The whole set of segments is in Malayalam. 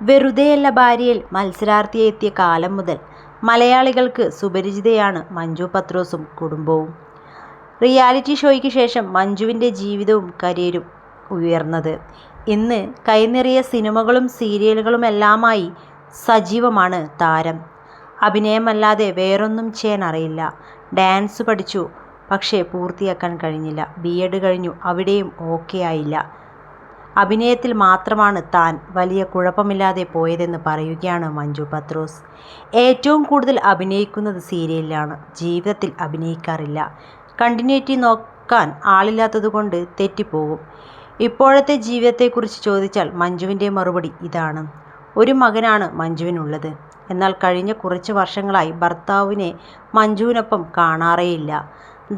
വെറുതെയല്ല ഭാര്യയിൽ മത്സരാർത്ഥിയായി എത്തിയ കാലം മുതൽ മലയാളികൾക്ക് സുപരിചിതയാണ് മഞ്ജു പത്രോസും കുടുംബവും. റിയാലിറ്റി ഷോയ്ക്ക് ശേഷം മഞ്ജുവിൻ്റെ ജീവിതവും കരിയറും ഉയർന്നത്. ഇന്ന് കൈനിറിയ സിനിമകളും സീരിയലുകളുമെല്ലാമായി സജീവമാണ് താരം. അഭിനയമല്ലാതെ വേറൊന്നും ചെയ്യാൻ അറിയില്ല. ഡാൻസ് പഠിച്ചു, പക്ഷേ പൂർത്തിയാക്കാൻ കഴിഞ്ഞില്ല. BEd കഴിഞ്ഞു, അവിടെയും ഓക്കെ ആയില്ല. അഭിനയത്തിൽ മാത്രമാണ് താൻ വലിയ കുഴപ്പമില്ലാതെ പോയതെന്ന് പറയുകയാണ് മഞ്ജു പത്രോസ്. ഏറ്റവും കൂടുതൽ അഭിനയിക്കുന്നത് സീരിയലിലാണ്. ജീവിതത്തിൽ അഭിനയിക്കാറില്ല. കണ്ടിന്യൂറ്റി നോക്കാൻ ആളില്ലാത്തതുകൊണ്ട് തെറ്റിപ്പോകും. ഇപ്പോഴത്തെ ജീവിതത്തെക്കുറിച്ച് ചോദിച്ചാൽ മഞ്ജുവിൻ്റെ മറുപടി ഇതാണ്. ഒരു മകനാണ് മഞ്ജുവിനുള്ളത്. എന്നാൽ കഴിഞ്ഞ കുറച്ച് വർഷങ്ങളായി ഭർത്താവിനെ മഞ്ജുവിനൊപ്പം കാണാറേയില്ല.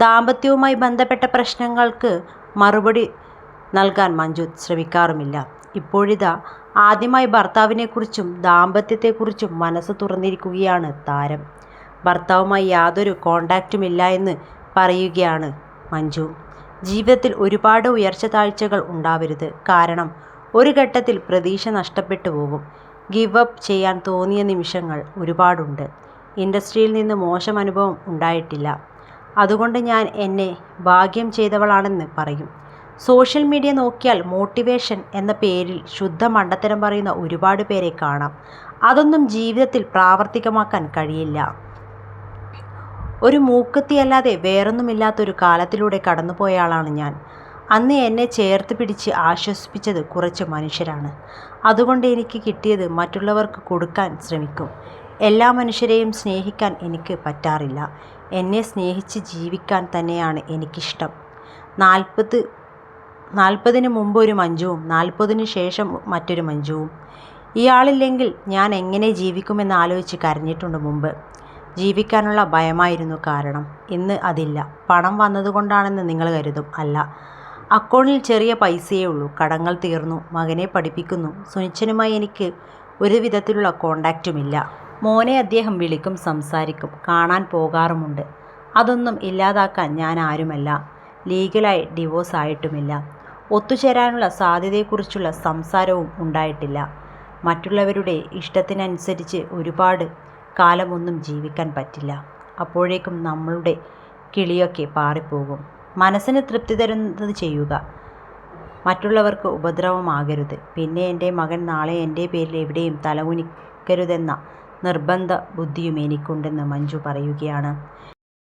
ദാമ്പത്യവുമായി ബന്ധപ്പെട്ട പ്രശ്നങ്ങൾക്ക് മറുപടി നൽകാൻ മഞ്ജു ശ്രമിക്കാറുമില്ല. ഇപ്പോഴിതാ ആദ്യമായി ഭർത്താവിനെക്കുറിച്ചും ദാമ്പത്യത്തെക്കുറിച്ചും മനസ്സ് തുറന്നിരിക്കുകയാണ് താരം. ഭർത്താവുമായി യാതൊരു കോണ്ടാക്റ്റുമില്ല എന്ന് പറയുകയാണ് മഞ്ജു. ജീവിതത്തിൽ ഒരുപാട് ഉയർച്ച താഴ്ചകൾ ഉണ്ടാവരുത്. കാരണം ഒരു ഘട്ടത്തിൽ പ്രതീക്ഷ നഷ്ടപ്പെട്ടു പോകും. ഗിവ് അപ്പ് ചെയ്യാൻ തോന്നിയ നിമിഷങ്ങൾ ഒരുപാടുണ്ട്. ഇൻഡസ്ട്രിയിൽ നിന്ന് മോശം അനുഭവം ഉണ്ടായിട്ടില്ല. അതുകൊണ്ട് ഞാൻ എന്നെ ഭാഗ്യം ചെയ്തവളാണെന്ന് പറയും. സോഷ്യൽ മീഡിയ നോക്കിയാൽ മോട്ടിവേഷൻ എന്ന പേരിൽ ശുദ്ധ മണ്ടത്തരം പറയുന്ന ഒരുപാട് പേരെ കാണാം. അതൊന്നും ജീവിതത്തിൽ പ്രാവർത്തികമാക്കാൻ കഴിയില്ല. ഒരു മൂക്കുത്തിയല്ലാതെ വേറൊന്നുമില്ലാത്തൊരു കാലത്തിലൂടെ കടന്നുപോയയാളാണ് ഞാൻ. അന്ന് എന്നെ ചേർത്ത് പിടിച്ച് ആശ്വസിപ്പിച്ചത് കുറച്ച് മനുഷ്യരാണ്. അതുകൊണ്ട് എനിക്ക് കിട്ടിയത് മറ്റുള്ളവർക്ക് കൊടുക്കാൻ ശ്രമിക്കും. എല്ലാ മനുഷ്യരെയും സ്നേഹിക്കാൻ എനിക്ക് പറ്റാറില്ല. എന്നെ സ്നേഹിച്ച് ജീവിക്കാൻ തന്നെയാണ് എനിക്കിഷ്ടം. 40-ന് മുമ്പ് ഒരു മഞ്ജുവും 40-ന് ശേഷം മറ്റൊരു മഞ്ജുവും. ഇയാളില്ലെങ്കിൽ ഞാൻ എങ്ങനെ ജീവിക്കുമെന്ന് ആലോചിച്ച് കരഞ്ഞിട്ടുണ്ട് മുമ്പ്. ജീവിക്കാനുള്ള ഭയമായിരുന്നു കാരണം. ഇന്ന് അതില്ല. പണം വന്നതുകൊണ്ടാണെന്ന് നിങ്ങൾ കരുതും. അല്ല, അക്കൗണ്ടിൽ ചെറിയ പൈസയേ ഉള്ളൂ. കടങ്ങൾ തീർന്നു. മകനെ പഠിപ്പിക്കുന്നു. സുനിച്ചനുമായി എനിക്ക് ഒരു വിധത്തിലുള്ള കോണ്ടാക്റ്റുമില്ല. മോനെ അദ്ദേഹം വിളിക്കും, സംസാരിക്കും, കാണാൻ പോകാറുമുണ്ട്. അതൊന്നും ഇല്ലാതാക്കാൻ ഞാൻ ആരുമല്ല. ലീഗലായി ഡിവോഴ്സ് ആയിട്ടുമില്ല. ഒത്തുചേരാനുള്ള സാധ്യതയെക്കുറിച്ചുള്ള സംസാരവും ഉണ്ടായിട്ടില്ല. മറ്റുള്ളവരുടെ ഇഷ്ടത്തിനനുസരിച്ച് ഒരുപാട് കാലമൊന്നും ജീവിക്കാൻ പറ്റില്ല. അപ്പോഴേക്കും നമ്മളുടെ കിളിയൊക്കെ പാറിപ്പോകും. മനസ്സിന് തൃപ്തി തരുന്നത് ചെയ്യുക. മറ്റുള്ളവർക്ക് ഉപദ്രവമാകരുത്. പിന്നെ എൻ്റെ മകൻ നാളെ എൻ്റെ പേരിൽ എവിടെയും തലകുനിക്കരുതെന്ന നിർബന്ധ ബുദ്ധിയും എനിക്കുണ്ടെന്ന് മഞ്ജു പറയുകയാണ്.